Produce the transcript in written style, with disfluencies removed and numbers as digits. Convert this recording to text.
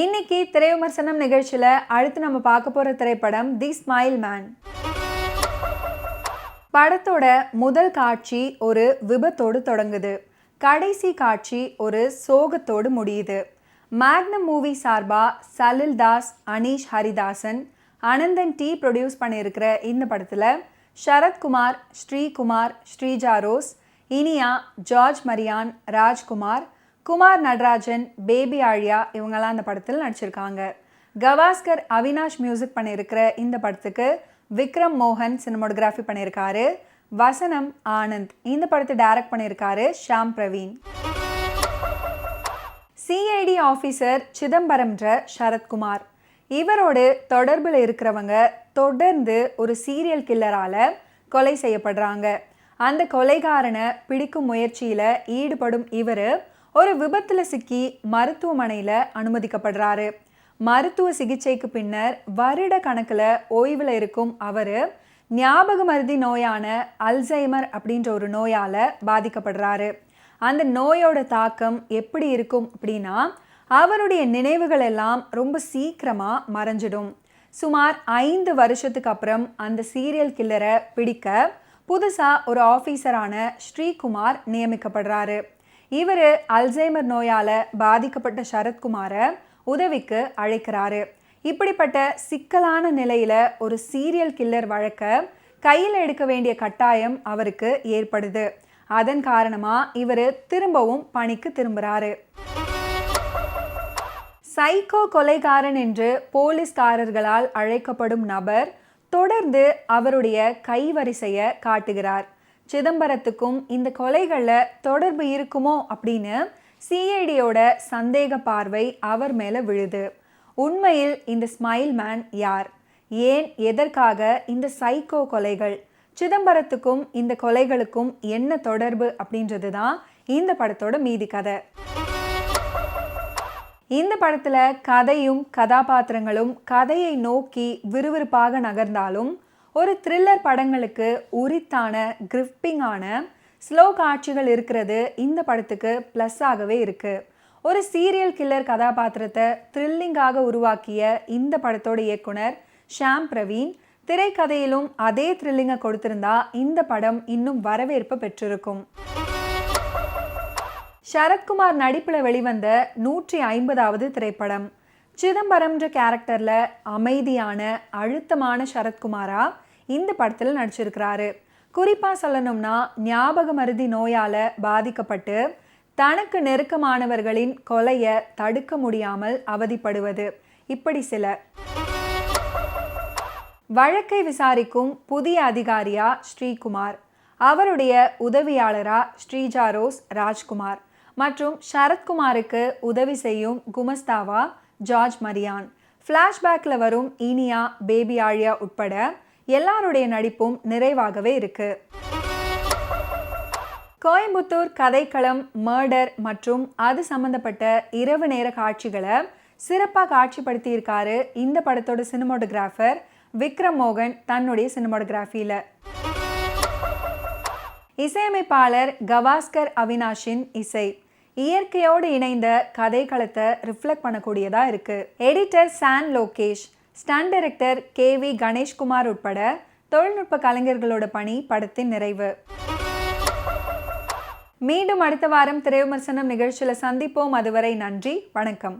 இன்னைக்கு திரை விமர்சனம் நிகழ்ச்சியில அடுத்து நம்ம பார்க்க போற திரைப்படம் தி ஸ்மைல் மேன். படத்தோட முதல் காட்சி ஒரு விபத்தோடு தொடங்குது. கடைசி காட்சி ஒரு சோகத்தோடு முடியுது. மேக்னம் மூவி சார்பா சலில் தாஸ், அனீஷ் ஹரிதாசன், அனந்தன் டி ப்ரொடியூஸ் பண்ணியிருக்கிற இந்த படத்துல Sarathkumar, Sreekumar, Sreeja rose, Iniya, George Maryan, Rajkumar, Kumar Natarajan, baby ஆழியா இவங்கெல்லாம் அந்த படத்தில் நடிச்சிருக்காங்க. கவாஸ்கர் அவினாஷ் மியூசிக் பண்ணியிருக்கிற இந்த படத்துக்கு விக்ரம் மோகன் சினிமோட்டோகிராஃபி பண்ணியிருக்காரு. வசனம் ஆனந்த். இந்த படத்தை டைரக்ட் பண்ணியிருக்காரு ஷாம் பிரவீன். சிஐடி ஆஃபீஸர் சிதம்பரம்ன்ற சரத்குமார். இவரோடு தொடர்பில் இருக்கிறவங்க தொடர்ந்து ஒரு சீரியல் கில்லரால் கொலை செய்யப்படுறாங்க. அந்த கொலைகாரனை பிடிக்கும் முயற்சியில் ஈடுபடும் இவர் ஒரு விபத்தில் சிக்கி மருத்துவமனையில் அனுமதிக்கப்படுறாரு. மருத்துவ சிகிச்சைக்கு பின்னர் வருட கணக்கில் ஓய்வில் இருக்கும் அவர் ஞாபக மருதி நோயான அல்சைமர் அப்படின்ற ஒரு நோயால் பாதிக்கப்படுறாரு. அந்த நோயோட தாக்கம் எப்படி இருக்கும் அப்படின்னா, அவருடைய நினைவுகள் எல்லாம் ரொம்ப சீக்கிரமாக மறைஞ்சிடும். சுமார் 5 வருஷத்துக்கு அப்புறம் அந்த சீரியல் கில்லரை பிடிக்க புதுசாக ஒரு ஆஃபீஸரான ஸ்ரீகுமார் நியமிக்கப்படுறாரு. இவர் அல்சைமர் நோயால் பாதிக்கப்பட்ட சரத்குமாரை உதவிக்கு அழைக்கிறாரு. இப்படிப்பட்ட சிக்கலான நிலையில் ஒரு சீரியல் கில்லர் வழக்கை கையில் எடுக்க வேண்டிய கட்டாயம் அவருக்கு ஏற்படுது. அதன் காரணமாக இவர் திரும்பவும் பணிக்கு திரும்புகிறாரு. சைக்கோ கொலைகாரன் என்று போலீஸ்காரர்களால் அழைக்கப்படும் நபர் தொடர்ந்து அவருடைய கைவரிசையை காட்டுகிறார். சிதம்பரத்துக்கும் இந்த கொலைகளில் தொடர்பு இருக்குமோ அப்படின்னு சிஐடியோட சந்தேக பார்வை அவர் மேலே விழுது. உண்மையில் இந்த ஸ்மைல் மேன் யார்? ஏன், எதற்காக இந்த சைக்கோ கொலைகள்? சிதம்பரத்துக்கும் இந்த கொலைகளுக்கும் என்ன தொடர்பு அப்படின்றது தான் இந்த படத்தோட மீதி கதை. இந்த படத்தில் கதையும் கதாபாத்திரங்களும் கதையை நோக்கி விறுவிறுப்பாக நகர்ந்தாலும் ஒரு த்ரில்லர் படங்களுக்கு உரித்தான கிரிப்பிங்கான ஸ்லோ காட்சிகள் இருக்கிறது இந்த படத்துக்கு ப்ளஸ்ஸாகவே இருக்குது. ஒரு சீரியல் கில்லர் கதாபாத்திரத்தை த்ரில்லிங்காக உருவாக்கிய இந்த படத்தோட இயக்குனர் ஷாம் பிரவீன் திரைக்கதையிலும் அதே த்ரில்லிங்கை கொடுத்திருந்தா இந்த படம் இன்னும் வரவேற்பு பெற்றிருக்கும். சரத்குமார் நடிப்பில் வெளிவந்த 150வது திரைப்படம். சிதம்பரம்ன்ற கேரக்டரில் அமைதியான அழுத்தமான சரத்குமாரா இந்த படத்தில் நடிச்சிருக்கிறாரு. குறிப்பாக சொல்லணும்னா, ஞாபக மருதி நோயால் பாதிக்கப்பட்டு தனக்கு நெருக்கமானவர்களின் கொலையை தடுக்க முடியாமல் அவதிப்படுவது, இப்படி சில. வழக்கை விசாரிக்கும் புதிய அதிகாரியா ஸ்ரீகுமார், அவருடைய உதவியாளரா ஸ்ரீஜா ரோஸ், ராஜ்குமார் மற்றும் சரத்குமாருக்கு உதவி செய்யும் குமஸ்தாவா ஜார்ஜ் மரியான். ஃப்ளாஷ்பேக்கில் வரும் இனியா, பேபி ஆழியா உட்பட எல்லாருடைய நடிப்பும் நிறைவாகவே இருக்கு. கோயம்புத்தூர் கதைக்களம், மர்டர் மற்றும் அது சம்பந்தப்பட்ட இரவு நேர காட்சிகளை சிறப்பாக காட்சிப்படுத்தியிருக்காரு இந்த படத்தோட சினிமோட்டோகிராஃபர் விக்ரம் மோகன் தன்னுடைய சினிமோட்டோகிராஃபியில். இசையமைப்பாளர் கவாஸ்கர் அவினாஷின் இசை இயற்கையோடு இணைந்த கதைக்களத்தை ரிஃப்ளெக்ட் பண்ணக்கூடியதாக இருக்குது. Editor San Lokesh, stunt director KV Ganeshkumar உட்பட தொழில்நுட்ப கலைஞர்களோட பணி படத்தின் நிறைவு. மீண்டும் அடுத்த வாரம் திரை விமர்சனம் நிகழ்ச்சியில் சந்திப்போம். அதுவரை நன்றி, வணக்கம்.